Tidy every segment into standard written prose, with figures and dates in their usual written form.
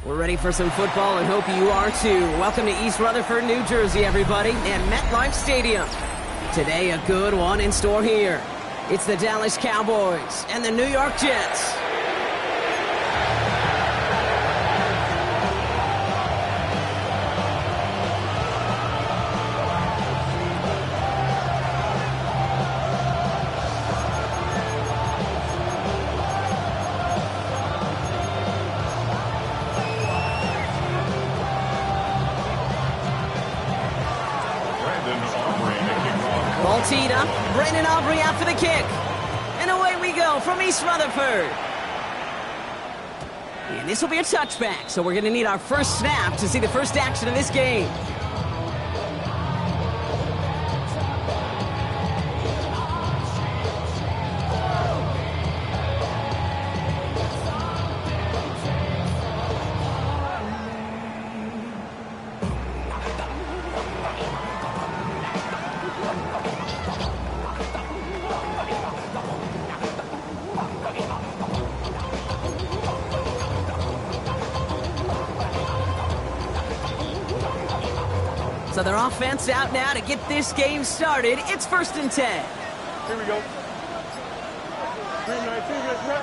We're ready for some football and hope you are too. Welcome to East Rutherford, New Jersey, everybody, and MetLife Stadium. Today, a good one in store here. It's the Dallas Cowboys and the New York Jets. Ball teed up. Brandon Aubrey out for the kick. And away we go from East Rutherford. And this will be a touchback, so we're going to need our first snap to see the first action of this game. So their offense out now to get this game started. It's 1st and 10. Here we go. 3-19, get set.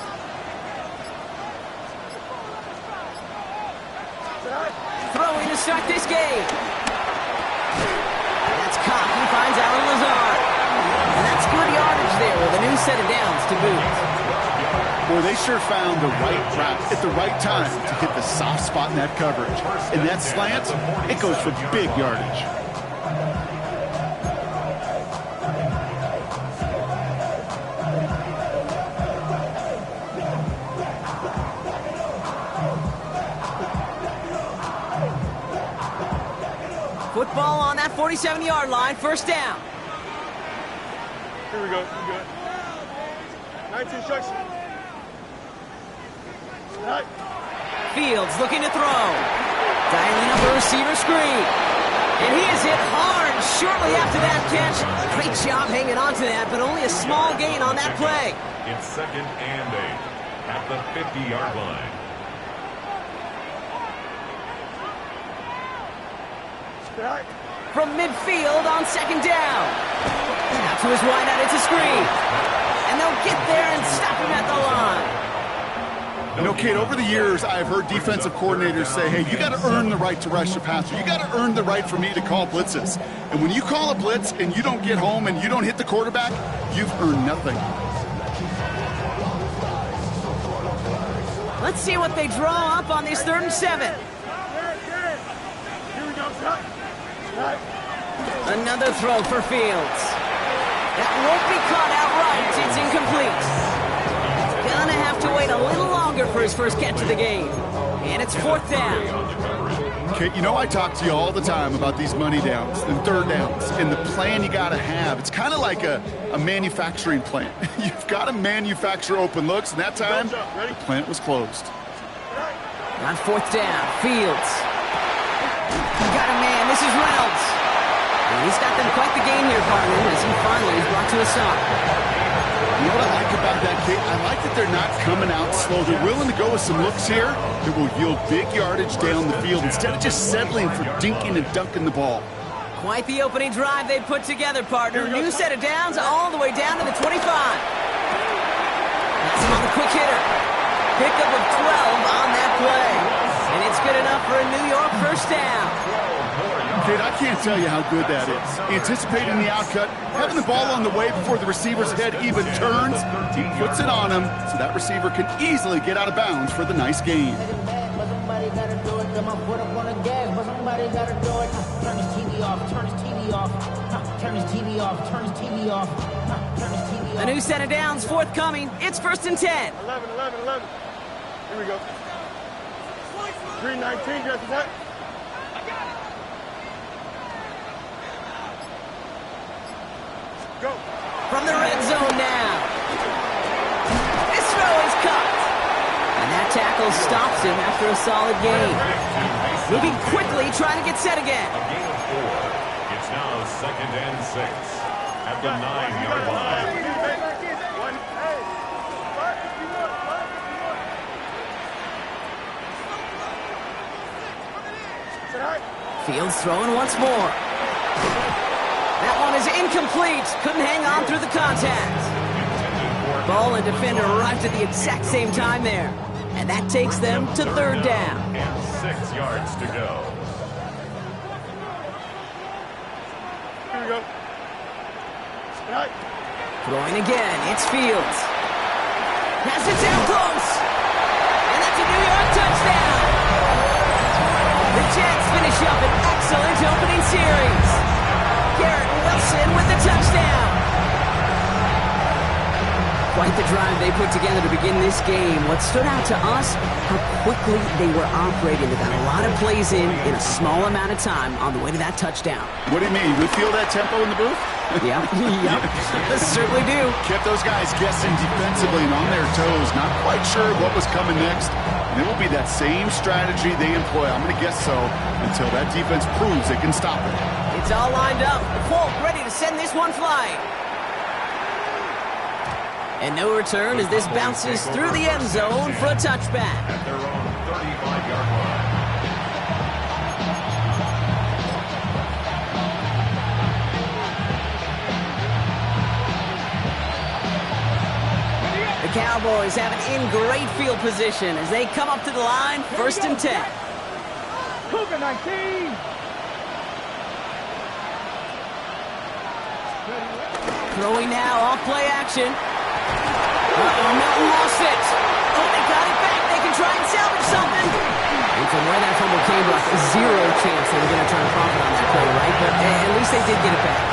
Throwing to start this game. That's caught. He finds Alan Lazard. And that's good yardage there with a new set of downs to boot. Boy, they sure found the right route at the right time to hit the soft spot in that coverage. And that slant, it goes for big yardage. Football on that 47-yard line, first down. Here we go. You good. 19 strikes. Right. Fields looking to throw. Dialing up a receiver screen. And he is hit hard shortly after that catch. Great job hanging on to that, but only a small gain on that play. It's 2nd and 8 at the 50-yard line. Right. From midfield on 2nd down. Out to his wideout, it's a screen. And they'll get there and stop him at the line. You know, Kate, over the years, I've heard defensive coordinators say, hey, you got to earn the right to rush the passer. You got to earn the right for me to call blitzes. And when you call a blitz and you don't get home and you don't hit the quarterback, you've earned nothing. Let's see what they draw up on this 3rd and 7. Here we go, son. Right. Another throw for Fields. That won't be caught outright. It's incomplete. Gonna have to wait a little longer for his first catch of the game. And it's 4th down. Kate, you know I talk to you all the time about these money downs and 3rd downs and the plan you got to have. It's kind of like a manufacturing plant. You've got to manufacture open looks, and that time, the plant was closed. On 4th down, Fields. He got a man. This is Reynolds. And he's got them quite the game here, partner, as he finally is brought to a stop. You know what I like about that, Kate? I like that they're not coming out slow. They're willing to go with some looks here that will yield big yardage down the field instead of just settling for dinking and dunking the ball. Quite the opening drive they put together, partner. New set of downs all the way down to the 25. That's him on the quick hitter. Pickup of 12 on that play. And it's good enough for a New York first down. Kate, I can't tell you how good that is. Anticipating the outcut, having the ball on the way before the receiver's head even turns, he puts it on him so that receiver can easily get out of bounds for the nice gain. A new set of downs forthcoming. It's 1st and 10. 11. Here we go. 3-19, get set. Go. From the red zone now. This throw is caught. And that tackle stops him after a solid gain. Moving quickly, trying to get set again. A gain of 4. It's now 2nd and 6 at the 9-yard line. Fields throwing once more. That one is incomplete. Couldn't hang on through the contact. Ball and defender arrived at the exact same time there. And that takes them to third down. And 6 yards to go. Here we go. Right. Throwing again, it's Fields. Has it down close. And that's a New York touchdown. The Jets finish up an excellent opening series. Garrett Wilson with the touchdown. Quite the drive they put together to begin this game. What stood out to us, how quickly they were operating. They got a lot of plays in a small amount of time on the way to that touchdown. What do you mean? You feel that tempo in the booth? Yeah, yep, certainly do. Kept those guys guessing defensively and on their toes, not quite sure what was coming next. And it will be that same strategy they employ, I'm going to guess so, until that defense proves they can stop it. It's all lined up. Folk ready to send this one flying. And no return as this bounces through the end zone for a touchback. At their own 35-yard line. The Cowboys have it in great field position as they come up to the line, 1st and 10. Cougar 19. Throwing now, off play action. Milton lost it. Oh, they got it back. They can try and salvage something. And from where that fumble came, like zero chance they were going to try and profit on that play, right? But at least they did get it back.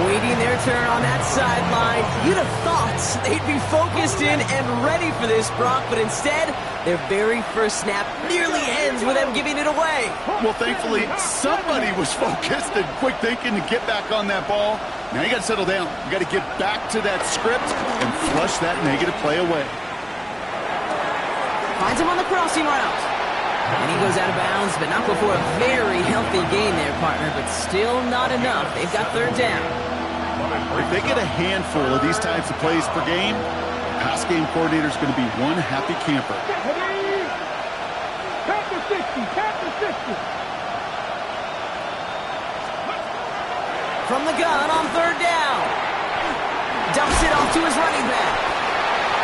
Waiting their turn on that sideline. You'd have thought they'd be focused in and ready for this, Brock, but instead, their very first snap nearly ends with them giving it away. Well, thankfully, somebody was focused and quick thinking to get back on that ball. Now you got to settle down. You got to get back to that script and flush that negative play away. Finds him on the crossing route. And he goes out of bounds, but not before a very healthy gain there, partner, but still not enough. They've got third down. If they get a handful of these types of plays per game, the pass game coordinator is going to be one happy camper. Captain 60. Captain 60. From the gun on third down. Dumps it off to his running back.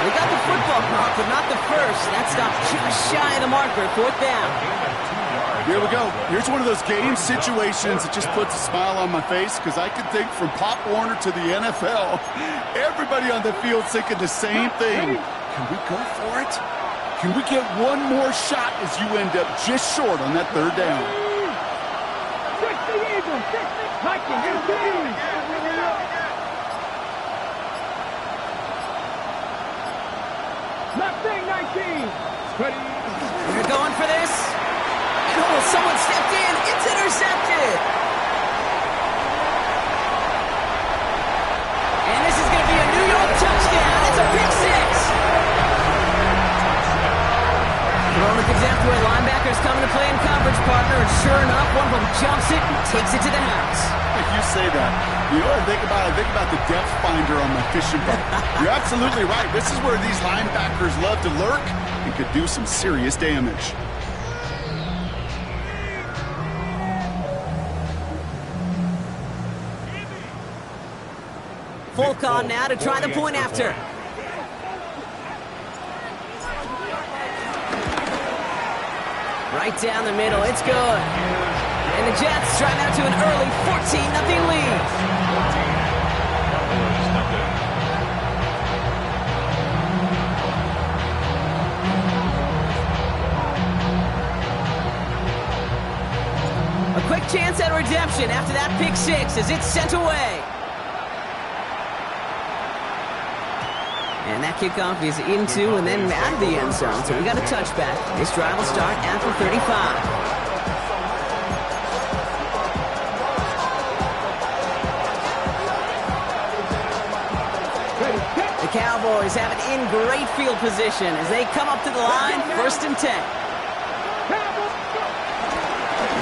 They got the football mark, but not the first. That stopped just shy of the marker, 4th down. Here we go. Here's one of those game situations that just puts a smile on my face because I can think from Pop Warner to the NFL, everybody on the field thinking the same thing. Can we go for it? Can we get one more shot as you end up just short on that third down? 60 Eagles. 60 Vikings. Mustang 19. Ready. They're going for this. And oh, someone stepped in. It's intercepted. And this is going to be a New York touchdown. It's a pick six. Thrown at the depth where linebackers coming to play in coverage, partner. And sure enough, one of them jumps it and takes it to the house. You say that. You know what I think about? I think about the depth finder on my fishing boat. You're absolutely right. This is where these linebackers love to lurk and could do some serious damage. Folk on now to try the point after. Right down the middle. It's good. And the Jets try now to an early 14-0 lead. A quick chance at redemption after that pick six as it's sent away. And that kickoff is into and then out of the end zone, so we got a touchback. This drive will start at the 35. The Cowboys have it in great field position as they come up to the line, 1st and 10.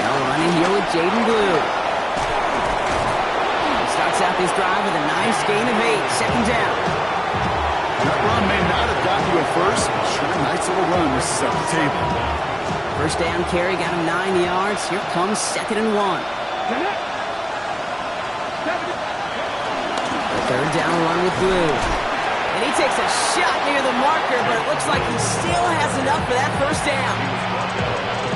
Now running here with Jaden Blue. He starts out this drive with a nice gain of 8, 2nd down. That run may not have gotten you a first, but sure, nice little run to set the table. First down carry got him 9 yards. Here comes 2nd and 1. The third down run with Blue. And he takes a shot near the marker, but it looks like he still has enough for that first down.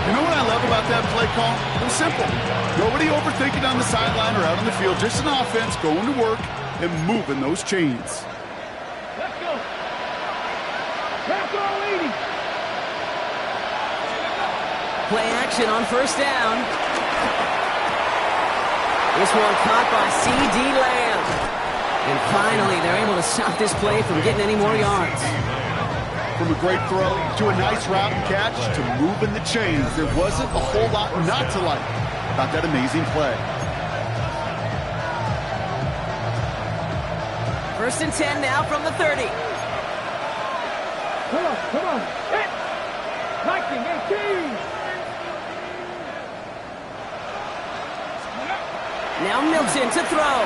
You know what I love about that play call? It was simple. Nobody overthinking on the sideline or out on the field. Just an offense going to work and moving those chains. Let's go. Pass all 80. Play action on first down. This one caught by C.D. Lamb. And finally, they're able to stop this play from getting any more yards. From a great throw to a nice route and catch to moving the chains, there wasn't a whole lot not to like about that amazing play. 1st and 10 now from the 30. Come on. Hit. Viking 18. Now Milton to throw.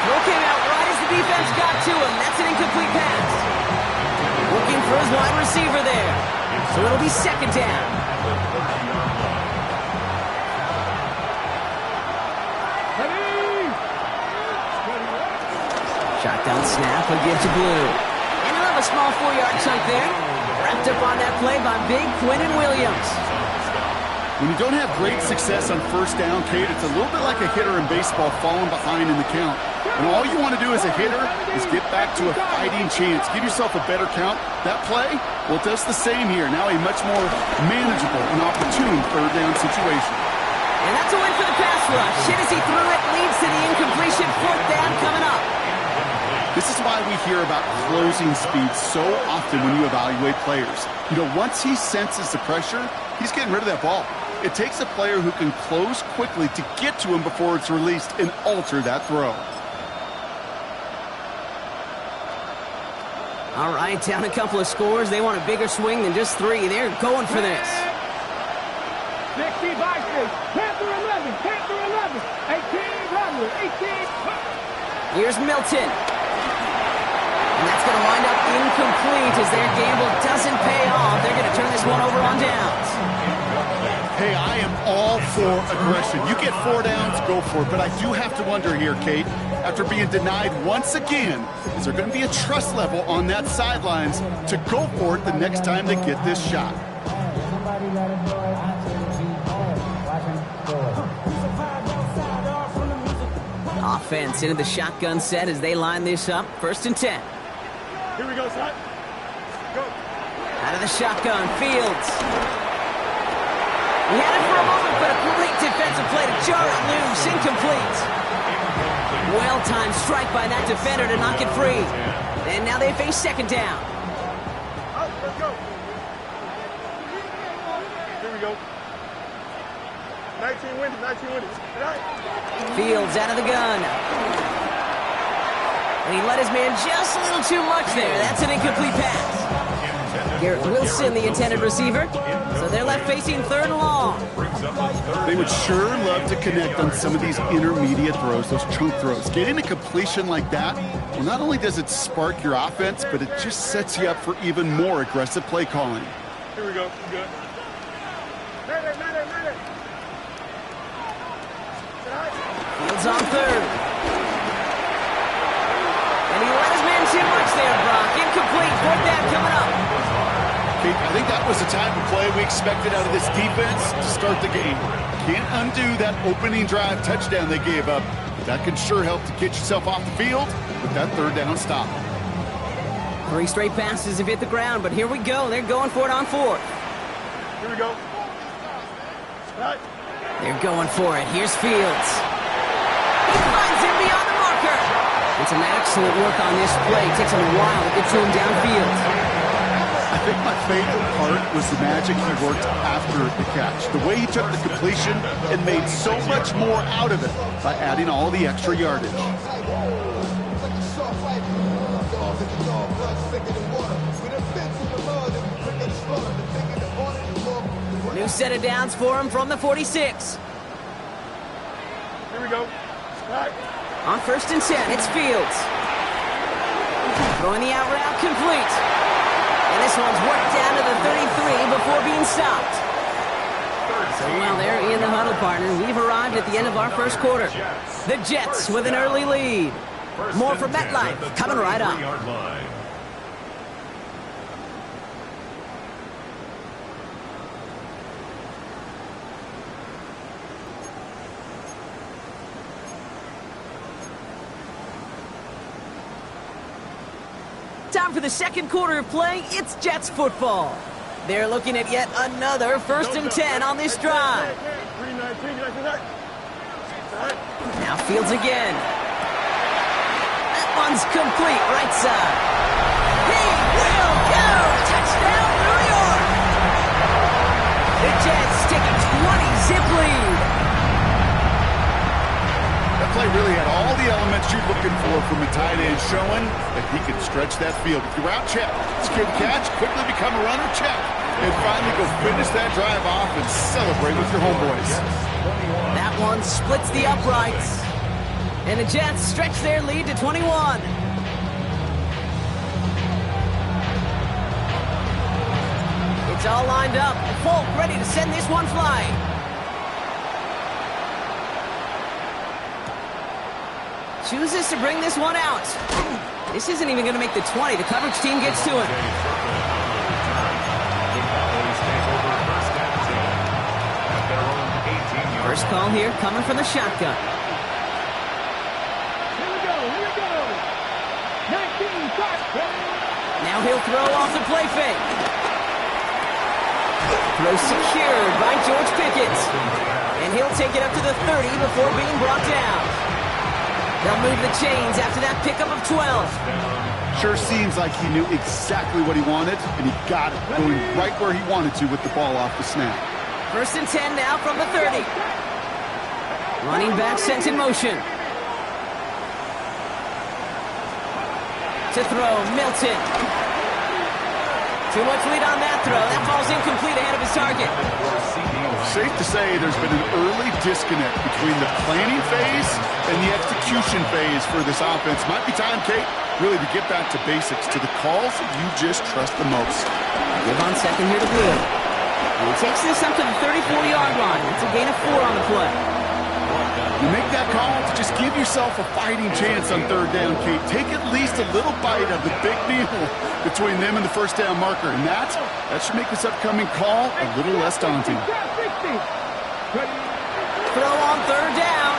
Throw came out right as the defense got to him. That's an incomplete pass. Looking for his wide receiver there. So it'll be 2nd down. Shotgun snap will give to Blue. And he'll have a small 4-yard chunk there. Wrapped up on that play by big Quinnen Williams. When you don't have great success on first down, Kate, it's a little bit like a hitter in baseball falling behind in the count. And all you want to do as a hitter is get back to a fighting chance. Give yourself a better count. That play, well, it does the same here. Now a much more manageable and opportune 3rd down situation. And that's a win for the pass rush. Hit as he threw it, leads to the incompletion. 4th down coming up. This is why we hear about closing speed so often when you evaluate players. You know, once he senses the pressure, he's getting rid of that ball. It takes a player who can close quickly to get to him before it's released and alter that throw. All right, down a couple of scores. They want a bigger swing than just 3. They're going for this. 60 Vikings. Panther 11. Panther 11. 18 Rattler. 18. Here's Milton. And that's going to wind up incomplete as their gamble doesn't pay off. They're going to turn this one over on downs. Hey, I am all for aggression. You get 4 downs, go for it. But I do have to wonder here, Kate, after being denied once again, is there going to be a trust level on that sidelines to go for it the next time they get this shot? Offense into the shotgun set as they line this up. 1st and 10. Here we go, son. Go. Out of the shotgun, Fields. He had it for a moment, but a great defensive play to jar it loose. Incomplete. Well-timed strike by that defender to knock it free. And now they face 2nd down. Let's go. Here we go. 19 wins, 19 wins. Fields out of the gun. And he let his man just a little too much there. That's an incomplete pass. Garrett Wilson, the intended receiver. So they're left facing 3rd and long. They would sure love to connect on some of these intermediate throws, those chunk throws. Getting a completion like that, well, not only does it spark your offense, but it just sets you up for even more aggressive play calling. Here we go. We good. Fields on 3rd. And he let his man too much there, Brock. Incomplete. 4th down coming up. I think that was the type of play we expected out of this defense to start the game. Can't undo that opening drive touchdown they gave up. That can sure help to get yourself off the field with that 3rd down stop. 3 straight passes have hit the ground, but here we go. They're going for it on 4th. Here we go. Right. They're going for it. Here's Fields. He finds him beyond the marker. And some excellent work on this play. Takes him a while to get to him downfield. I think my favorite part was the magic he worked after the catch. The way he took the completion and made so much more out of it by adding all the extra yardage. New set of downs for him from the 46. Here we go. Right. On 1st and 10, it's Fields. Throwing the out route complete. And this one's worked down to the 33 before being stopped. So while they're in the huddle, partner, we've arrived at the end of our first quarter. The Jets with an early lead. More from MetLife coming right up. Time for the second quarter of play. It's Jets football. They're looking at yet another 1st and 10 on this drive. Now Fields again. That one's complete, right side. He will go! Touchdown, New York! The Jets take a 20-zip lead. That play really had all the elements you're looking for from a tight end, showing that he can stretch that field. If you're out, check. Secure the catch, quickly become a runner, check. And finally go finish that drive off and celebrate with your homeboys. That one splits the uprights. And the Jets stretch their lead to 21. It's all lined up. Folk ready to send this one flying. Chooses to bring this one out. This isn't even going to make the 20. The coverage team gets to it. First call here coming from the shotgun. Here we go. 19, cut. Now he'll throw off the play fake. Throw secured by George Pickens. And he'll take it up to the 30 before being brought down. They'll move the chains after that pickup of 12. Sure seems like he knew exactly what he wanted, and he got it, going right where he wanted to with the ball off the snap. 1st and 10 now from the 30. Running back sent in motion. To throw, Milton. Too much lead on that throw. That ball's incomplete ahead of his target. Safe to say there's been an early disconnect between the planning phase and the execution phase for this offense. Might be time, Kate, really to get back to basics, to the calls you just trust the most. Give on second here to Blue. And he takes this up to the 34-yard line. It's a gain of 4 on the play. You make that call to just give yourself a fighting chance on 3rd down, Kate. Take at least a little bite of the big meal between them and the 1st down marker. And that should make this upcoming call a little less daunting. Throw on 3rd down.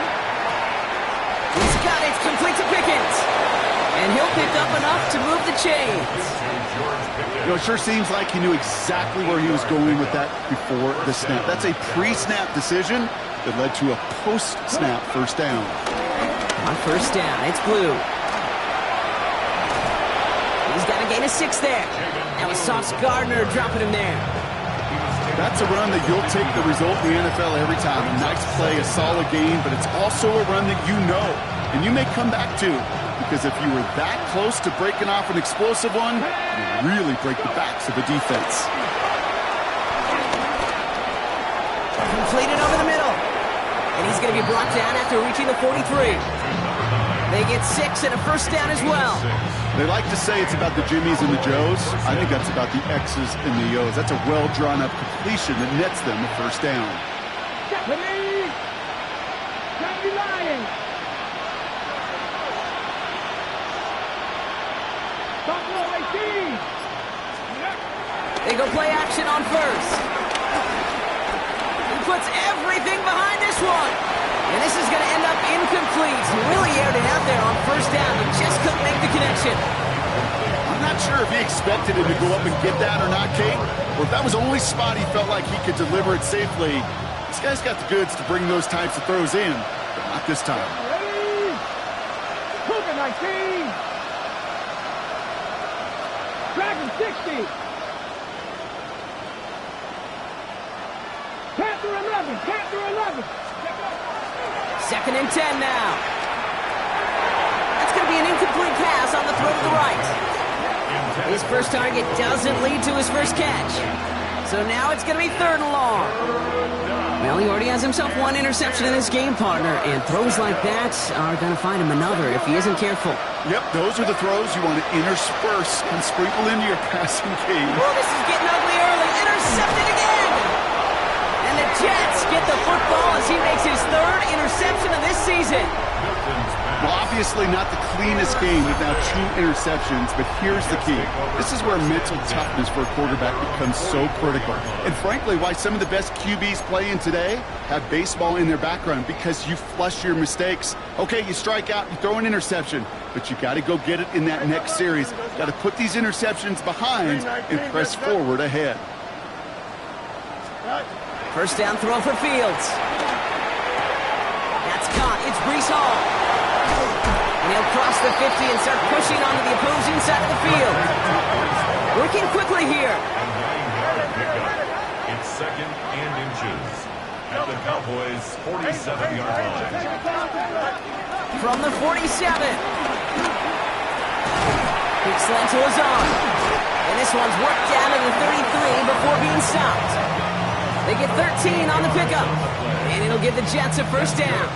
He's got it. It's complete to Pickens. And he'll pick up enough to move the chains. You know, it sure seems like he knew exactly where he was going with that before the snap. That's a pre-snap decision that led to a post-snap 1st down. On 1st down, it's Blue. He's got a gain of 6 there. That was Sauce Gardner dropping him there. That's a run that you'll take the result in the NFL every time. A nice play, a solid game, but it's also a run that you know and you may come back to, because if you were that close to breaking off an explosive one, you really break the backs of the defense. Completed over the middle. And he's going to be brought down after reaching the 43. They get 6 and a 1st down as well. They like to say it's about the Jimmies and the Joes. I think that's about the X's and the O's. That's a well-drawn-up completion that nets them a 1st down. They go play action on 1st. He puts everything behind this one. And this is going to end up incomplete. He really aired it out there on 1st down. He just couldn't make the connection. I'm not sure if he expected him to go up and get that or not, Kate, or if that was the only spot he felt like he could deliver it safely. This guy's got the goods to bring those types of throws in, but not this time. Ready? Cougar 19. Dragon 60. Panther 11. Panther 11. 2nd and 10 now. That's going to be an incomplete pass on the throw to the right. His first target doesn't lead to his first catch. So now it's going to be 3rd and long. Well, he already has himself one interception in his game, partner, and throws like that are going to find him another if he isn't careful. Yep, those are the throws you want to intersperse and sprinkle into your passing game. Oh, this is getting ugly early. Intercepted again! And the Jets get the football as he makes his third interception of this season. Well, obviously not the cleanest game with now 2 interceptions, but here's the key. This is where mental toughness for a quarterback becomes so critical. And frankly, why some of the best QBs playing today have baseball in their background, because you flush your mistakes. Okay, you strike out, you throw an interception, but you got to go get it in that next series. Got to put these interceptions behind and press forward ahead. First down throw for Fields. That's caught. It's Breece Hall. And he'll cross the 50 and start pushing onto the opposing side of the field. Working quickly here. It's second and inches at the Cowboys' 47-yard line. From the 47. Big slant to Lazard. And this one's worked down to the 33 before being stopped. They get 13 on the pickup. And it'll give the Jets a first down.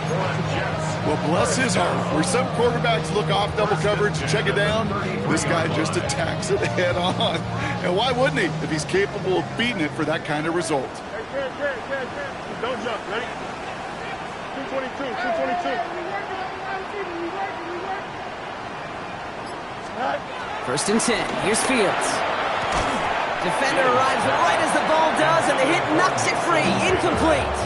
Well, bless his heart. Where some quarterbacks look off double coverage and check it down, this guy just attacks it head on. And why wouldn't he if he's capable of beating it for that kind of result? Don't jump. Ready? 222. 222. First and 10. Here's Fields. Defender arrives right as the ball does, and the hit knocks it free. Incomplete.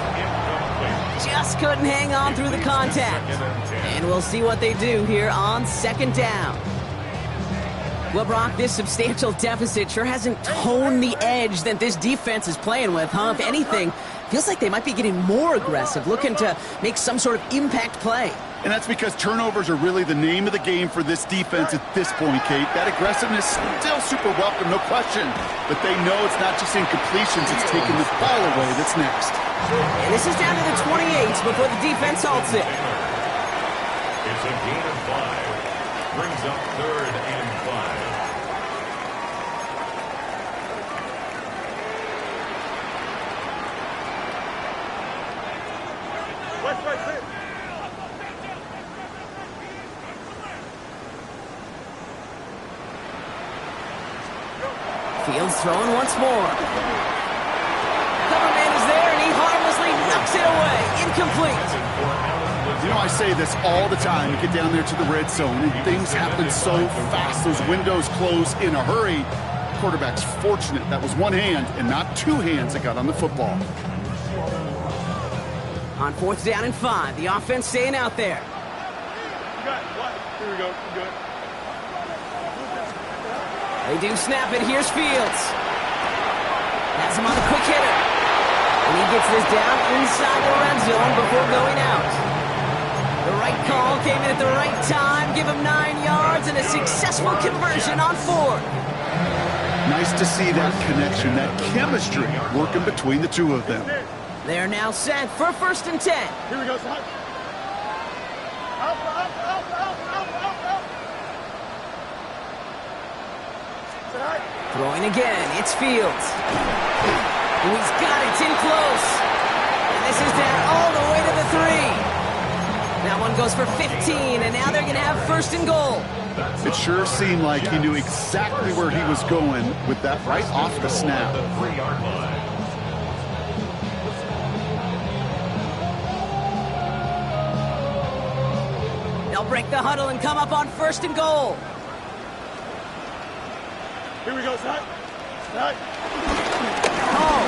Just couldn't hang on through the contact. And we'll see what they do here on second down. Well, Brock, this substantial deficit sure hasn't toned the edge that this defense is playing with, huh? If anything, feels like they might be getting more aggressive, looking to make some sort of impact play. And that's because turnovers are really the name of the game for this defense at this point, Kate. That aggressiveness still super welcome, no question. But they know it's not just incompletions, it's taking the ball away that's next. And this is down to the 28 before the defense halts it. It's a gain of 5. Brings up third and 5. Fields throwing once more. Cover man is there, and he harmlessly knocks it away. Incomplete. You know, I say this all the time. You get down there to the red zone, and things happen so fast. Those windows close in a hurry. Quarterback's fortunate that was one hand and not 2 hands that got on the football. On fourth down and 5, the offense staying out there. Here we go. Good. They do snap it. Here's Fields. Has him on the quick hitter. And he gets this down inside the red zone before going out. The right call came in at the right time. Give him 9 yards and a successful conversion on 4. Nice to see that connection, that chemistry working between the two of them. They're now set for first and 10. Here we go, son. Up. Throwing again, it's Fields. Oh, he's got it, it's in close. And this is down all the way to the 3. That one goes for 15, and now they're going to have first and goal. It sure seemed like he knew exactly where he was going with that right off the snap. The 3-yard line. They'll break the huddle and come up on first and goal. Here we go, son. Oh.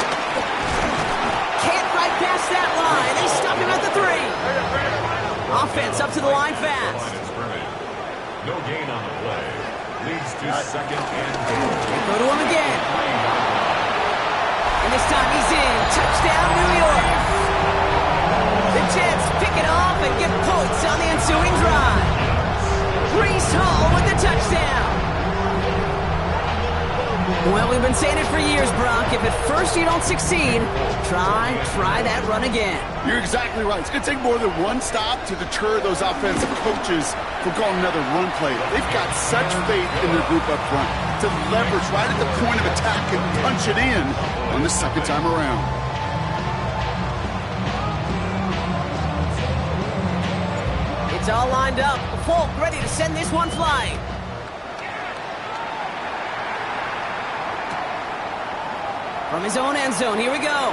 Can't right past that line. They stop him at the 3. Offense up to the line fast. No gain on the play. Leads to second and goal. They go to him again. And this time he's in. Touchdown, New York. The Jets pick it off and get points on the ensuing drive. Breece Hall with the touchdown. Well, we've been saying it for years, Brock. If at first you don't succeed, try that run again. You're exactly right. It's going to take more than one stop to deter those offensive coaches from calling another run play. They've got such faith in their group up front to leverage right at the point of attack and punch it in on the second time around. It's all lined up. Folk ready to send this one flying. From his own end zone, here we go.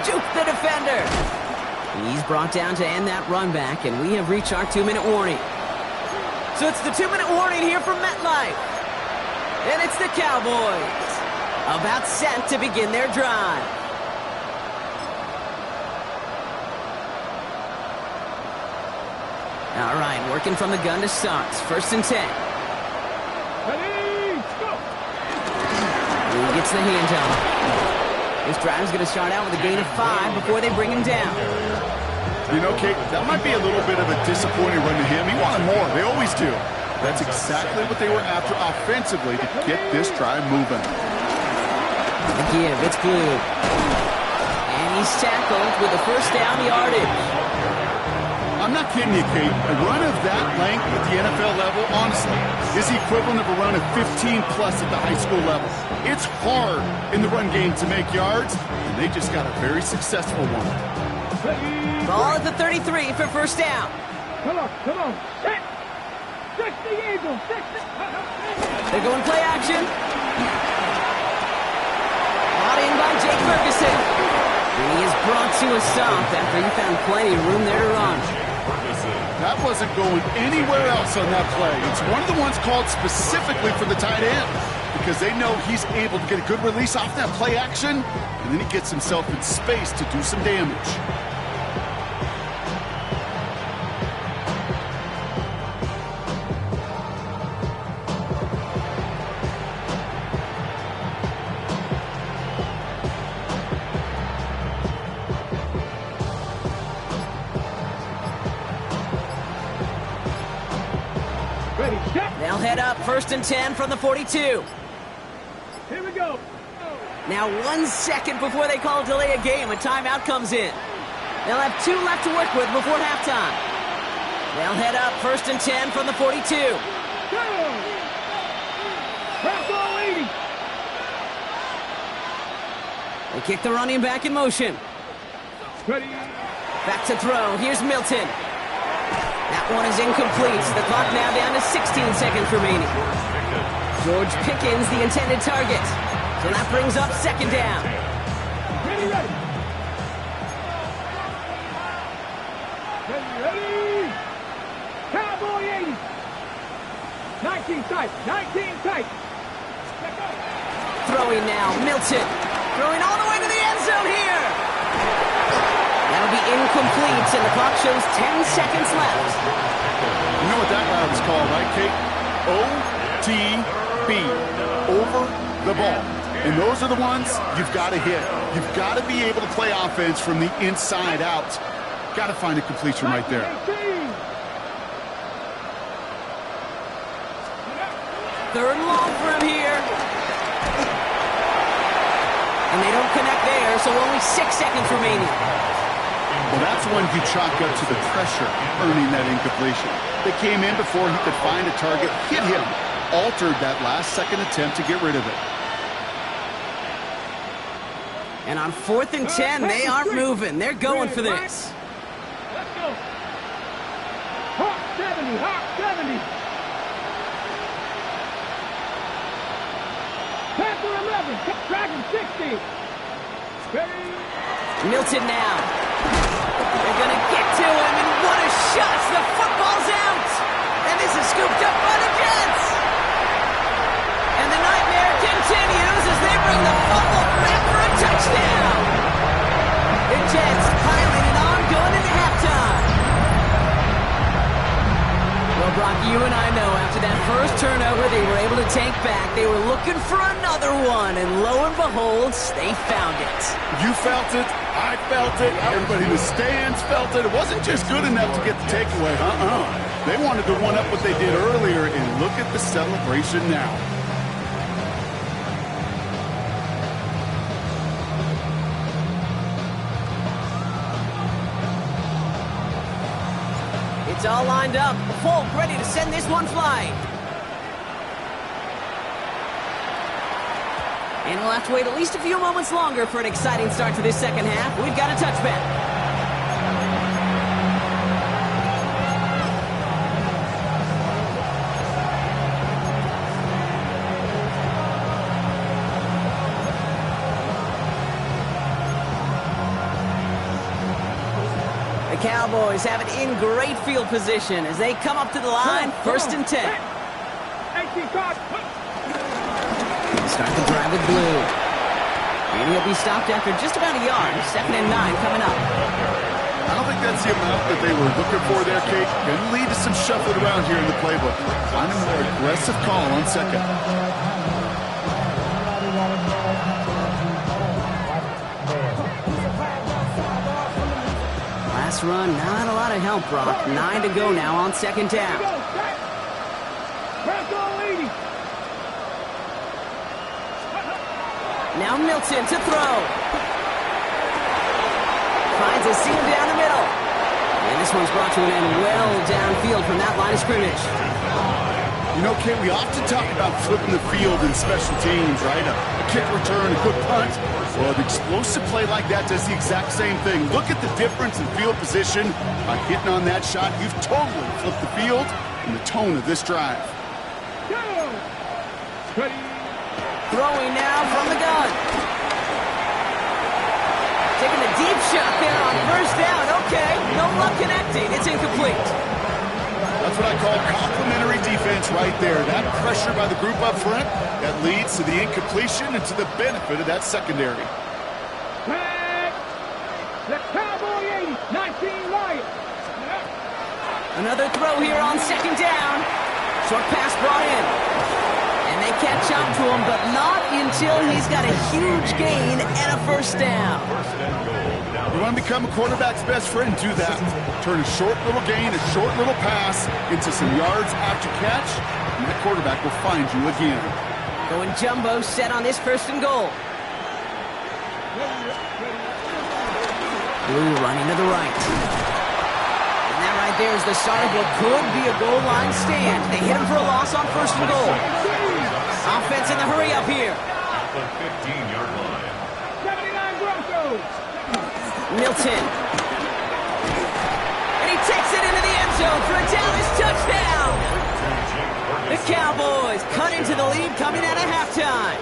Juke the defender. He's brought down to end that run back, and we have reached our 2-minute warning. So it's the 2-minute warning here from MetLife. And it's the Cowboys about set to begin their drive. All right, working from the gun to start. 1st and 10. Ready, go! He gets the handoff. This drive is going to start out with a gain of 5 before they bring him down. You know, Kate, that might be a little bit of a disappointing run to him. He wanted more. They always do. That's exactly what they were after offensively to get this drive moving. The give, it's glued. And he's tackled with a 1st down yardage. I'm not kidding you, Kate. A run of that length at the NFL level, honestly, is the equivalent of a run of 15-plus at the high school level. It's hard in the run game to make yards, and they just got a very successful one. Ball at the 33 for 1st down. Come on. Set. 60 Eagles. 60. They're going play action. Brought in by Jake Ferguson. He is brought to a stop after he found plenty of room there to run. That wasn't going anywhere else on that play. It's one of the ones called specifically for the tight end because they know he's able to get a good release off that play action, and then he gets himself in space to do some damage. They'll head up 1st and 10 from the 42. Here we go. Now 1 second before they call delay a game, a timeout comes in. They'll have 2 left to work with before halftime. They'll head up 1st and 10 from the 42. Ball 80. They kick the running back in motion. Ready. Back to throw. Here's Milton. That one is incomplete. The clock now down to 16 seconds remaining. George Pickens, the intended target. So that brings up 2nd down. Ready. Cowboy 80. 19 tight. Throwing now. Milton. Throwing all the way to the end zone here. That'll be incomplete, and the clock shows 10 seconds left. You know what that route is called, right, Kate? OTB. Over the ball. And those are the ones you've got to hit. You've got to be able to play offense from the inside out. Got to find a completion right there. 3rd and long for him here. And they don't connect there, so only 6 seconds remaining. Well, that's when you chalk up to the pressure earning that incompletion. They came in before he could find a target, hit him, altered that last-second attempt to get rid of it. And on 4th and 10, they aren't moving. They're going for this. Let's go. Hawk 70. Panther 11. Dragon 60. Ready. Milton now. They're going to get to him, and what a shot! The football's out! And this is scooped up by the Jets! And the nightmare continues as they bring the fumble back for a touchdown! The Jets piling it on going into halftime. Well, Brock, you and I know after that first turnover they were able to take back, they were looking for another one, and lo and behold, they found it. You felt it. I felt it. Everybody in the stands felt it. It wasn't just good enough to get the takeaway. They wanted to one-up what they did earlier, and look at the celebration now. It's all lined up. Folk ready to send this one flying. And we'll have to wait at least a few moments longer for an exciting start to this second half. We've got a touchback. Cowboys have it in great field position as they come up to the line, 1st and 10. Start the drive with Blue. And he'll be stopped after just about a yard. 2nd and 9 coming up. I don't think that's the amount that they were looking for there, Kate. Going to lead to some shuffling around here in the playbook. Find a more aggressive call on 2nd. Last run, not a lot of help, Brock. 9 to go now on 2nd down. Now Milton to throw. Finds a seam down the middle. And this one's brought to an end well downfield from that line of scrimmage. You know, Kate, we often talk about flipping the field in special teams, right? A kick return, a quick punt. Well, an explosive play like that does the exact same thing. Look at the difference in field position. By hitting on that shot, you've totally flipped the field and the tone of this drive. Throwing now from the gun. Taking a deep shot there on 1st down. Okay, no luck connecting. It's incomplete. That's what I call complimentary defense right there. That pressure by the group up front, that leads to the incompletion and to the benefit of that secondary. The Cowboy 80, 19 Lions. Another throw here on 2nd down. Short pass brought in. And they catch up to him, but not until he's got a huge gain and a 1st down. You want to become a quarterback's best friend, do that. Turn a short little gain, a short little pass into some yards after catch, and that quarterback will find you again. Going jumbo set on this 1st and goal. Blue running to the right. And that right there is the start of what could be a goal line stand. They hit him for a loss on 1st and goal. Offense in the hurry up here. The 15-yard line. 79 Broncos. Milton. And he takes it into the end zone for a Dallas touchdown. The Cowboys cut into the lead coming out of halftime.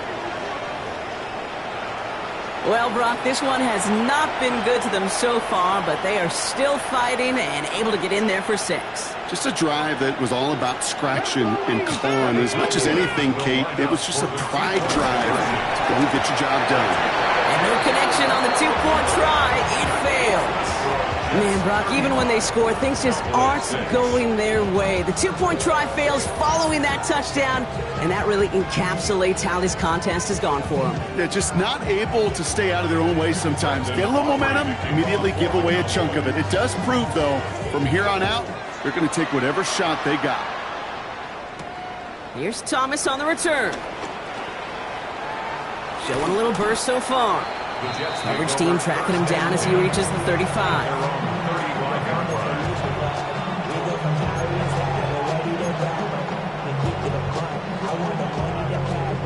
Well, Brock, this one has not been good to them so far, but they are still fighting and able to get in there for 6. Just a drive that was all about scratching and clawing. As much as anything, Kate, it was just a pride drive to go and get your job done. And no connection on the 2-point try. It fails. Man, Brock, even when they score, things just aren't going their way. The 2-point try fails following that touchdown, and that really encapsulates how this contest has gone for them. They're just not able to stay out of their own way sometimes. Get a little momentum, immediately give away a chunk of it. It does prove, though, from here on out, they're going to take whatever shot they got. Here's Thomas on the return. Showing a little burst so far. Coverage team tracking him down as he reaches the 35.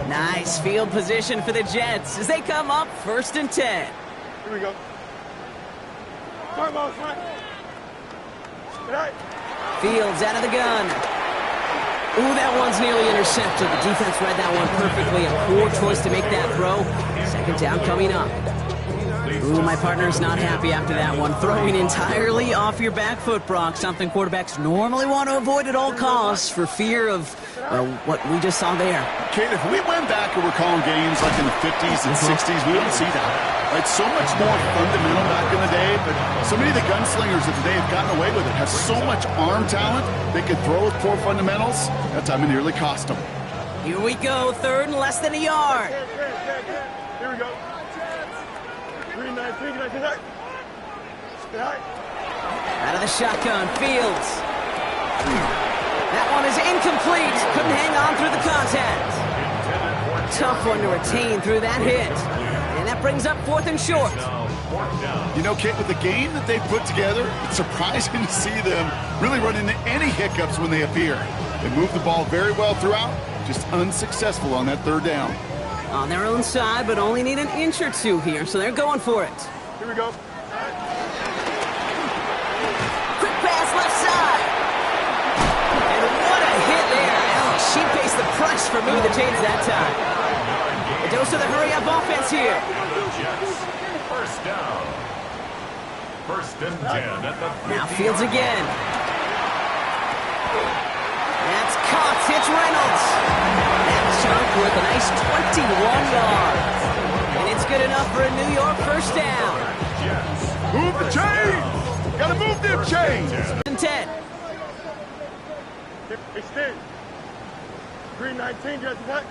Nice field position for the Jets as they come up 1st and 10. Here we go. Come on, Frank. Fields out of the gun. Ooh, that one's nearly intercepted. The defense read that one perfectly. A poor choice to make that throw. 2nd down coming up. Ooh, my partner's not happy after that one. Throwing entirely off your back foot, Brock. Something quarterbacks normally want to avoid at all costs for fear of what we just saw there. Kate, if we went back and we're calling games like in the 50s and 60s, we wouldn't see that. Right? So much more fundamental back in the day, but so many of the gunslingers of today have gotten away with it. Have so much arm talent, they can throw with poor fundamentals. That time it nearly cost them. Here we go, 3rd and less than a yard. Here we go. 3-9. Out of the shotgun, Fields. That one is incomplete. Couldn't hang on through the contact. Tough one to retain through that hit. And that brings up 4th and short. You know, Kate, with the game that they put together, it's surprising to see them really run into any hiccups when they appear. They move the ball very well throughout, just unsuccessful on that 3rd down. On their own side, but only need an inch or two here, so they're going for it. Here we go. Quick pass left side. And what a hit there. Oh, she pays the price for moving the chains that time. A dose of the hurry-up offense here. Jets, 1st down. First and 10 at the 50. Now Fields again. That's caught. It's Reynolds. That chunk with a nice 21 yards. And it's good enough for a New York first down. Move the chains! Gotta move them chains! And 10. Extend. 319, just what?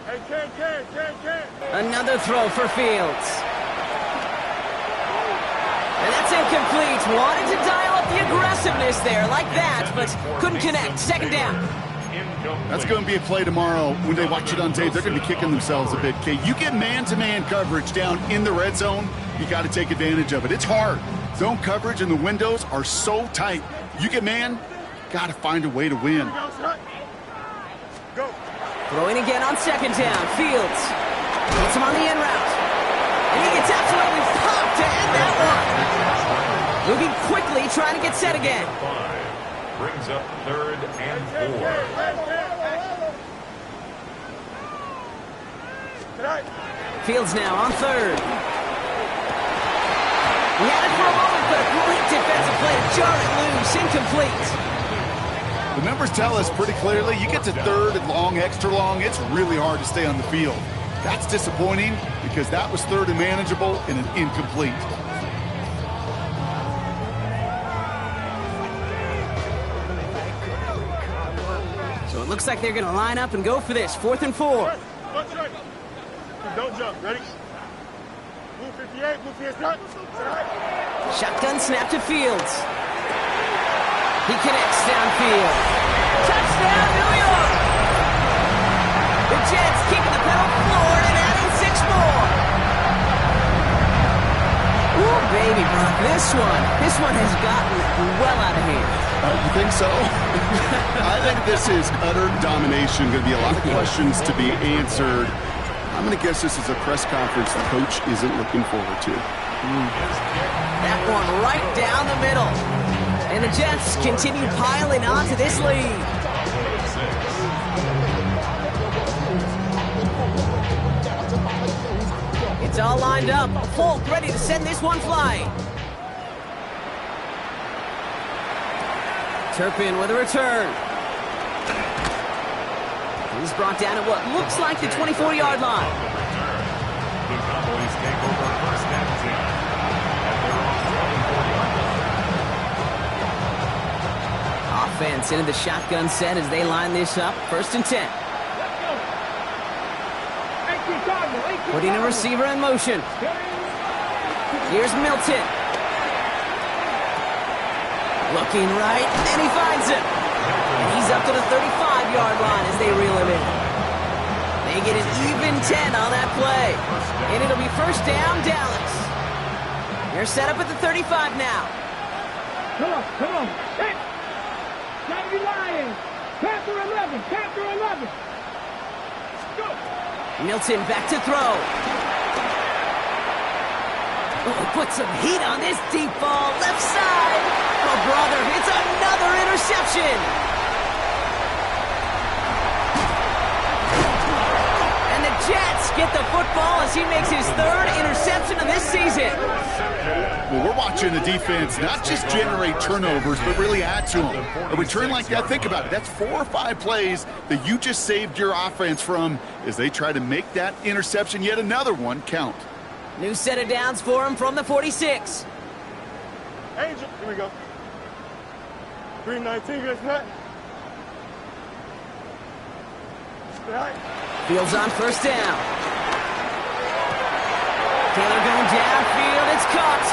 Hey, Ken. Another throw for Fields. And that's incomplete. Wanted to dial up the aggressiveness there like that, but couldn't connect. Second down. That's going to be a play tomorrow. When they watch it on tape, they're going to be kicking themselves a bit, Kate. You get man-to-man coverage down in the red zone, you got to take advantage of it. It's hard. Zone coverage and the windows are so tight. You get man, got to find a way to win. Go. Throwing again on second down. Fields gets him on the in route. And he gets absolutely popped to end that one. Moving quickly, trying to get set again. 5 brings up third and 4. Fields now on third. He had it for a moment, but a great defensive play to jar it loose. Incomplete. The numbers tell us pretty clearly, you get to third and long, extra long, it's really hard to stay on the field. That's disappointing because that was third and manageable and an incomplete. So it looks like they're going to line up and go for this. 4th and 4. Don't jump. Ready? Move 58. Move 58. Shotgun snap to Fields. He connects downfield. Touchdown, New York! The Jets keeping the pedal forward and adding 6 more. Ooh, baby, Brock, this one has gotten well out of hand. You think so? I think this is utter domination. Going to be a lot of questions to be answered. I'm going to guess this is a press conference the coach isn't looking forward to. That one right down the middle. And the Jets continue piling on to this lead. It's all lined up. Folk ready to send this one flying. Turpin with a return. He's brought down at what looks like the 24-yard line. The Cowboys take over first and 10. At their own 24-yard line. Offense into the shotgun set as they line this up. 1st and 10. Putting a receiver in motion. Here's Milton. Looking right, and he finds him. And he's up to the 35-yard line as they reel him in. They get an even 10 on that play. And it'll be first down, Dallas. They're set up at the 35 now. Come on. Hey! Gotta be lying. Panther 11. Go. Milton back to throw. Oh, put some heat on this deep ball. Left side. Oh, brother, it's another interception. And the Jets get the football as he makes his 3rd interception of this season. Well, we're watching the defense not just generate turnovers, but really add to them. A return like that, think about it. That's 4 or 5 plays that you just saved your offense from as they try to make that interception, yet another one, count. New set of downs for him from the 46. Angel. Here we go. 319, guys. Fields on first down. Taylor going downfield. It's caught.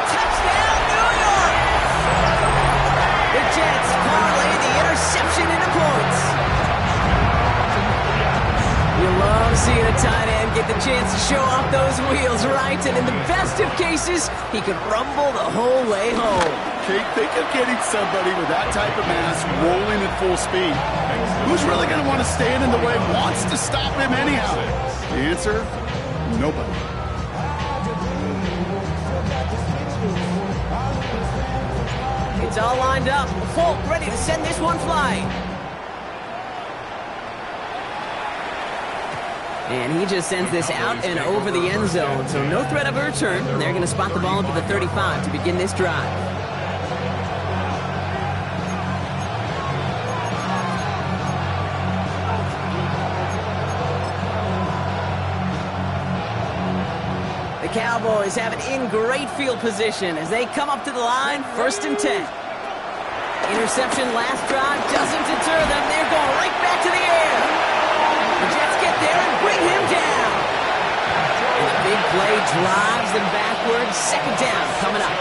Touchdown, New York! The Jets parlay the interception into points. You love seeing a tight end get the chance to show off those wheels, right? And in the best of cases, he could rumble the whole way home. Kate, think of getting somebody with that type of mass rolling at full speed. Who's really going to want to stand in the way, wants to stop him anyhow? The answer, nobody. It's all lined up. Folk ready to send this one flying. And he just sends this out and over the end zone, so no threat of a return. They're going to spot the ball up at the 35 to begin this drive. The Cowboys have it in great field position as they come up to the line, 1st and 10. Interception last drive doesn't deter them. They're going right back to the air. The Jets get there and bring him down. And the big play drives them backwards. 2nd down coming up.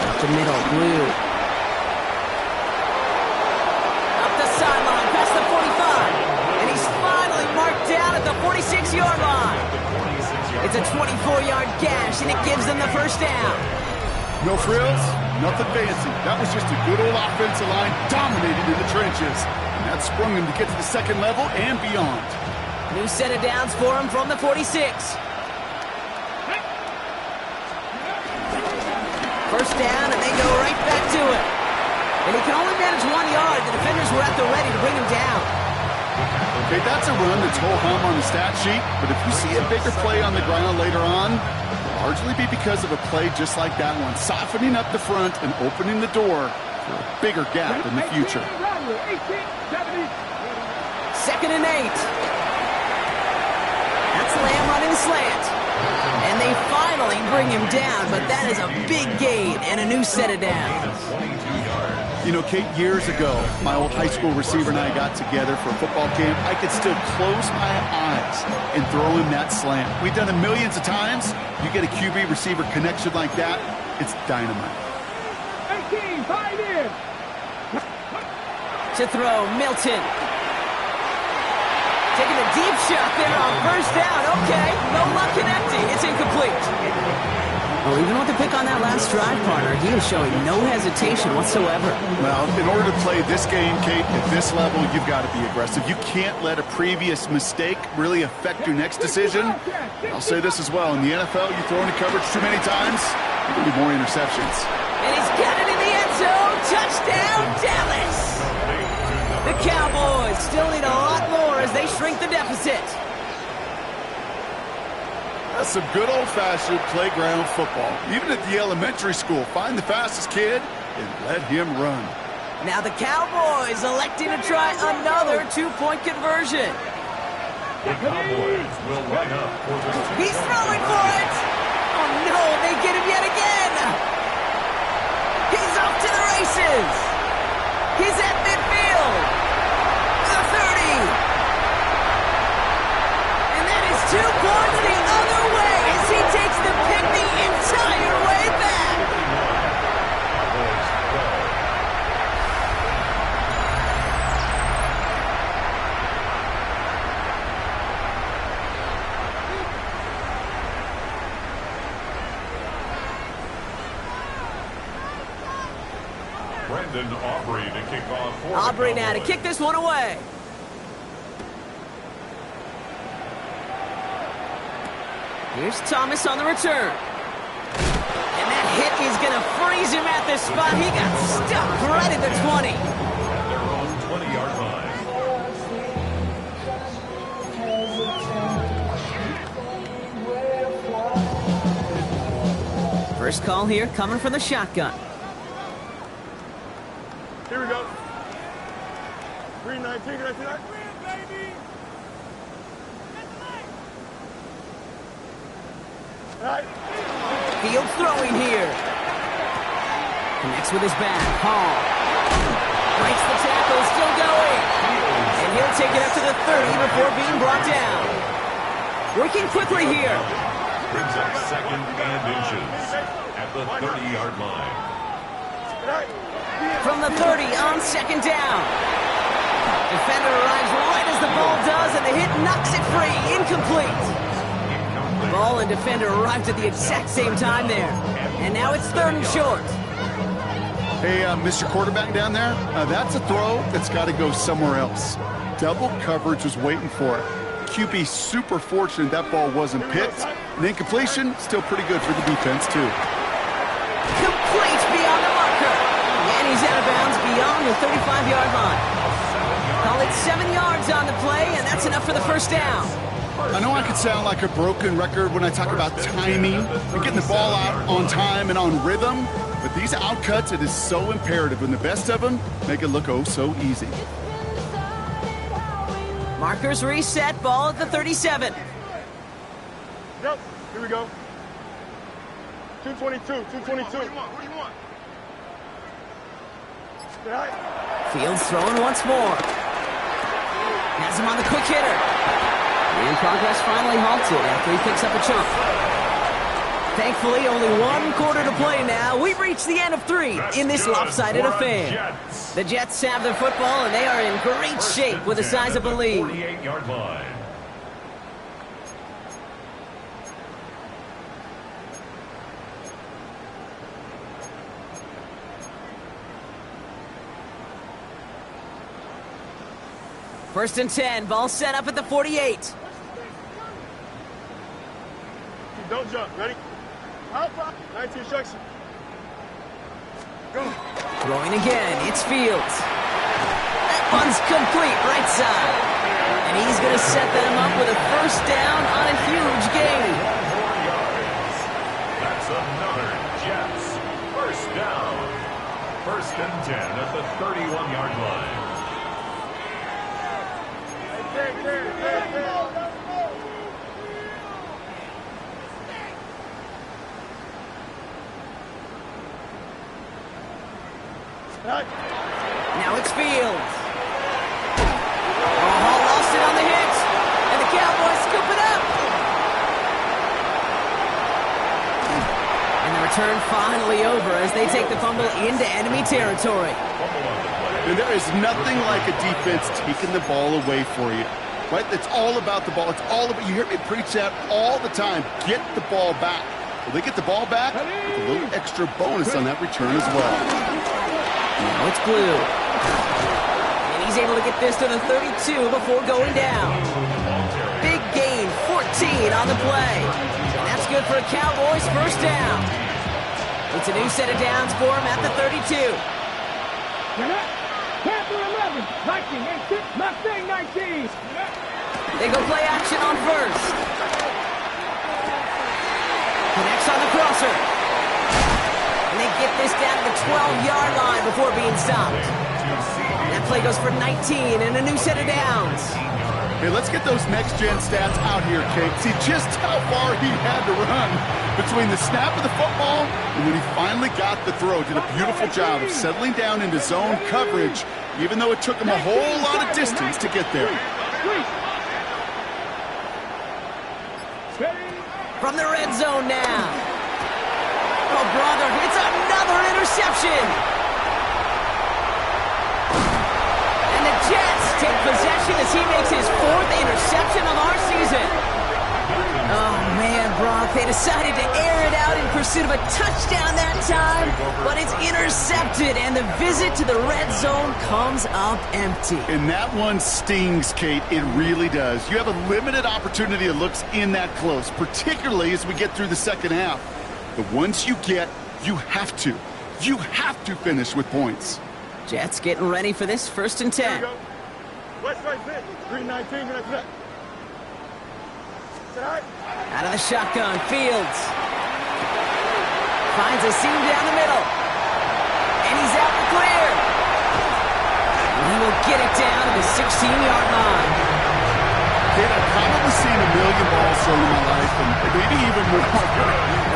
Up the middle, Blue. Up the sideline, past the 45. And he's finally marked down at the 46-yard line. It's a 24-yard gash, and it gives them the 1st down. No frills, nothing fancy. That was just a good old offensive line dominated in the trenches. And that sprung him to get to the 2nd level and beyond. New set of downs for him from the 46. 1st down, and they go right back to it. And he can only manage 1 yard. The defenders were at the ready to bring him down. Okay, that's a run that's ho-hum on the stat sheet, but if you see a bigger play on the ground later on, it'll largely be because of a play just like that one, softening up the front and opening the door for a bigger gap in the future. 2nd and 8. That's Lamb running slant. And they finally bring him down, but that is a big gain and a new set of downs. You know, Kate, years ago, my old high school receiver and I got together for a football camp. I could still close my eyes and throw him that slant. We've done it millions of times. You get a QB receiver connection like that, it's dynamite. 18, 5 in. To throw, Milton. Taking a deep shot there on 1st down. Okay, no luck connecting. It's incomplete. Well, even with the pick on that last drive, partner, he is showing no hesitation whatsoever. Well, in order to play this game, Kate, at this level, you've got to be aggressive. You can't let a previous mistake really affect your next decision. I'll say this as well. In the NFL, you throw into coverage too many times, there'll be more interceptions. And he's got it in the end zone. Touchdown, Dallas! The Cowboys still need a lot more as they shrink the deficit. That's some good old-fashioned playground football. Even at the elementary school, find the fastest kid and let him run. Now the Cowboys electing to try another 2-point conversion. The Cowboys will line up for the... He's throwing for it! Oh no, they get him yet again! He's off to the races! He's at midfield! The 30! And that is 2 points the other way as he takes the pick the entire way back! Brendan Aubrey to kick off for Aubrey now to kick this one away. Here's Thomas on the return. And that hit is going to freeze him at the spot. He got stuck right at the 20. They're on 20-yard line. First call here coming from the shotgun. Here we go. 319, 319. Baby. All right. Fields throwing here. Connects with his back. Hall. Breaks the tackle, still going. And he'll take it up to the 30 before being brought down. Working quickly here. Brings up 2nd and inches at the 30-yard line. From the 30 on 2nd down. Defender arrives right as the ball does, and the hit knocks it free. Incomplete. Ball and defender arrived at the exact same time there. And now it's 3rd and short. Hey, Mr. Quarterback down there, that's a throw that's got to go somewhere else. Double coverage was waiting for it. QB super fortunate that ball wasn't picked. And incompletion, still pretty good for the defense, too. Complete beyond the marker. And he's out of bounds along the 35-yard line. Call it 7 yards on the play, and that's enough for the first down. I know I could sound like a broken record when I talk about timing and getting the ball out on time and on rhythm, but these outcuts, it is so imperative, and the best of them make it look oh so easy. Markers reset, ball at the 37. Yep, here we go. 222, 222. What do you want? Fields throwing once more. Has him on the quick hitter. And progress finally halted after he picks up a chunk. Thankfully, only 1 quarter to play now. We've reached the end of 3 in this lopsided affair. The Jets have the football, and they are in great shape with a sizable lead. 48-yard line. First and 10, ball set up at the 48. Don't jump, ready? 19 section. Go. Throwing again, it's Fields. That one's complete, right side. And he's going to set them up with a first down on a huge gain. 4 yards. That's another Jets first down. First and 10 at the 31-yard line. Now it's Fields. Hall lost it on the hit, and the Cowboys scoop it up. And the return finally over as they take the fumble into enemy territory. And there is nothing like a defense taking the ball away for you. Right? It's all about the ball. It's all about, you hear me preach that all the time. Get the ball back. Well, they get the ball back with a little extra bonus on that return as well. Now it's Blue. And he's able to get this to the 32 before going down. Big gain, 14 on the play. And that's good for a Cowboys first down. It's a new set of downs for him at the 32. Panther 11, 19, 18, Mustang 19. They go play action on first. Connects on the crosser. And they get this down to the 12-yard line before being stopped. That play goes for 19 and a new set of downs. Hey, let's get those next-gen stats out here, Kate. See just how far he had to run between the snap of the football and when he finally got the throw. Did a beautiful job of settling down into zone coverage, even though it took him a whole lot of distance to get there. From the red zone now. Oh, brother, it's another interception. And the Jets take possession as he makes his 4th interception of our season. Oh, man, Brock, they decided to air it out in pursuit of a touchdown that time, but it's intercepted, and the visit to the red zone comes up empty. And that one stings, Kate. It really does. You have a limited opportunity that looks in that close, particularly as we get through the second half. But once you get, you have to finish with points. Jets getting ready for this first and 10. West side fit, 319, gonna set. Out of the shotgun, Fields. Finds a seam down the middle. And he's out the clear. And he will get it down to the 16-yard line. Kate, I've probably seen a million balls thrown in my life, and maybe even more.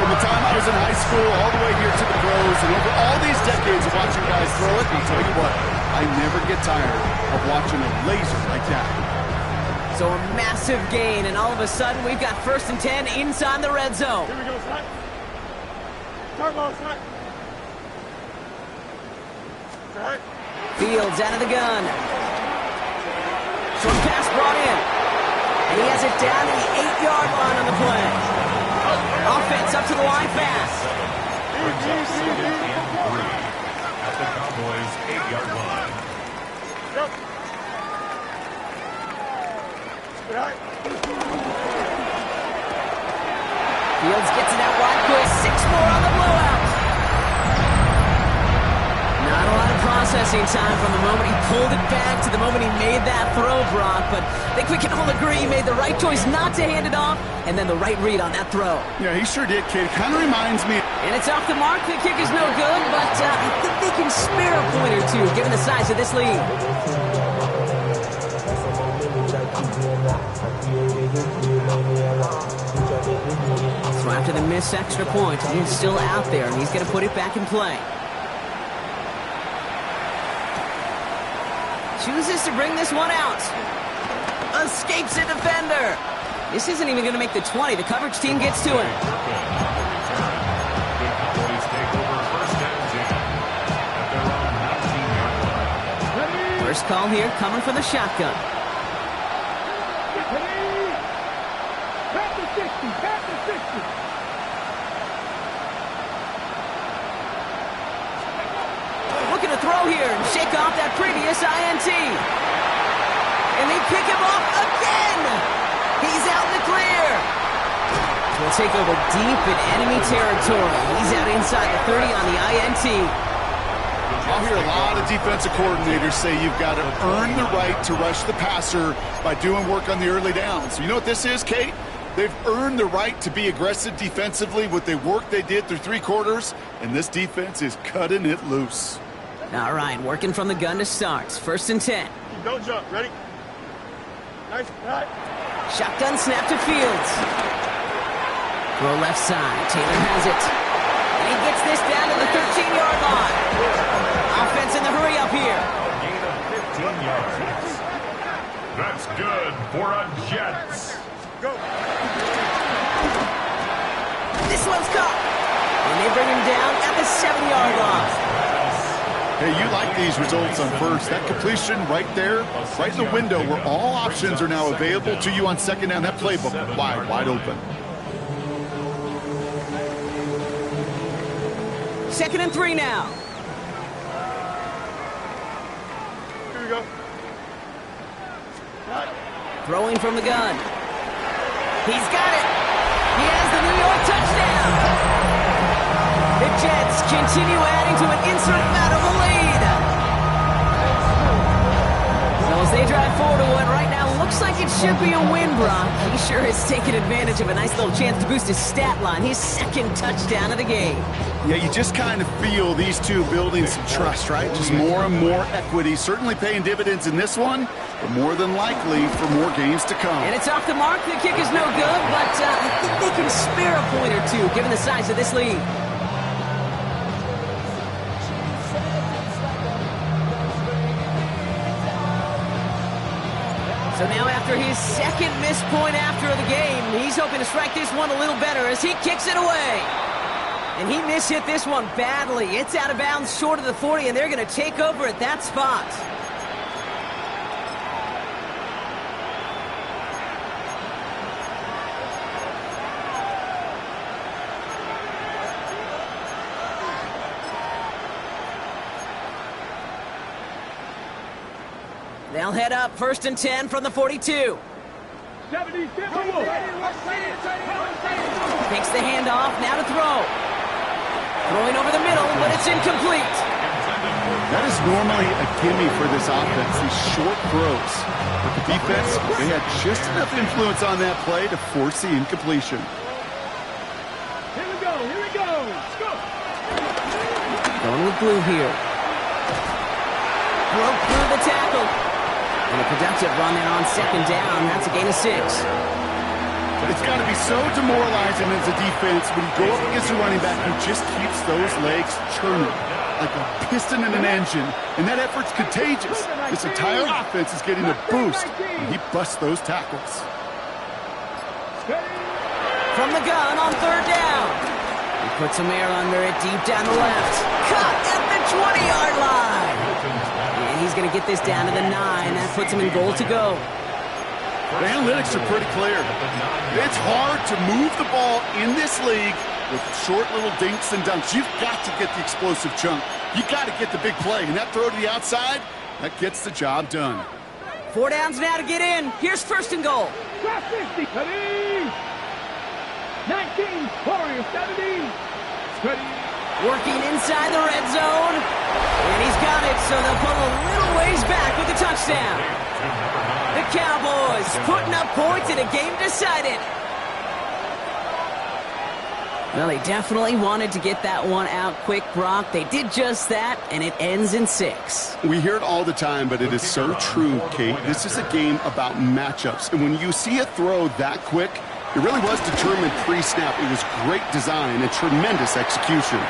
From the time I was in high school all the way here to the pros, and over all these decades of watching guys throw it, I'll tell you what, I never get tired of watching a laser like that. So a massive gain, and all of a sudden we've got first and 10 inside the red zone. Here we go, Slack. Turbo, Slack. Slack. Fields out of the gun. Short pass brought in. And he has it down to the 8-yard line on the play. Offense up to the line fast. At the Cowboys' 8-yard line. Yep. Right. Fields gets it out wide quick. 6 more on the blowout. Not a lot of processing interesting time from the moment he pulled it back to the moment he made that throw, Brock. But I think we can all agree he made the right choice not to hand it off, and then the right read on that throw. Yeah, he sure did, kid. Kind of reminds me. And it's off the mark. The kick is no good, but I think they can spare a point or two, given the size of this lead. So after the missed extra point, he's still out there, and he's going to put it back in play. Chooses to bring this one out. Escapes a defender. This isn't even going to make the 20. The coverage team gets to him. First call here coming from the shotgun. Looking to throw here and shake off that previous INT. And they pick him off again. He's out in the clear. We'll take over deep in enemy territory. He's out inside the 30 on the INT. I'll hear a lot of defensive coordinators say you've got to earn the right to rush the passer by doing work on the early downs. You know what this is, Kate? They've earned the right to be aggressive defensively with the work they did through 3 quarters, and this defense is cutting it loose. All right, working from the gun to start. First and 10. Don't jump. Ready? Nice. Right. Shotgun snap to Fields. Throw left side. Taylor has it. And he gets this down to the 13-yard line. Offense in the hurry up here. Gain of 15 yards. That's good for a Jets. Go. This one's caught. And they bring him down at the 7-yard line. Hey, you like these results on first. That completion right there, right in the window where all options are now available to you on second down. That playbook wide open. Second and 3 now. Here we go. Right. Throwing from the gun. He's got it. He has the New York touchdown. The Jets continue adding to an insurmountable lead. So as they drive forward to what right now looks like it should be a win, Brock. He sure has taken advantage of a nice little chance to boost his stat line. His second touchdown of the game. Yeah, you just kind of feel these two building some trust, right? Just more and more equity. Certainly paying dividends in this one, but more than likely for more games to come. And it's off the mark. The kick is no good, but I think they can spare a point or two given the size of this lead. So now after his second missed point after the game, he's hoping to strike this one a little better as he kicks it away. And he mishit this one badly. It's out of bounds short of the 40, and they're going to take over at that spot. They'll head up first and 10 from the 42. 70, 50. Takes the handoff, now to throw. Throwing over the middle, but it's incomplete. That is normally a gimme for this offense, these short throws. But the defense, they had just enough influence on that play to force the incompletion. Here we go. Let's go. Going with blue here. Broke through the tackle. And a productive run there on second down. That's a gain of 6. It's got to be so demoralizing as a defense when you go up against a running back who just keeps those legs churning like a piston in an engine. And that effort's contagious. This entire offense is getting a boost when he busts those tackles. From the gun on third down. He puts some air under it deep down the left. Cut at the 20-yard line. And he's going to get this down to the 9. That puts him in goal to go. The analytics are pretty clear. It's hard to move the ball in this league with short little dinks and dunks. You've got to get the explosive chunk. You've got to get the big play. And that throw to the outside, that gets the job done. 4 downs now to get in. Here's first and goal. 50. Ready. 19. Warriors 70. Ready. Working inside the red zone. And he's got it, so they'll pull a little ways back with the touchdown. The Cowboys putting up points in a game decided. Well, they definitely wanted to get that one out quick, Brock. They did just that, and it ends in 6. We hear it all the time, but it is so true, Kate. This is a game about matchups. And when you see a throw that quick, it really was determined pre-snap. It was great design and tremendous execution.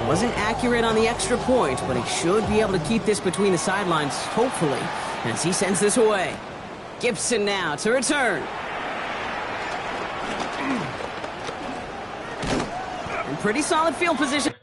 Wasn't accurate on the extra point, but he should be able to keep this between the sidelines, hopefully, as he sends this away. Gibson now to return. In pretty solid field position.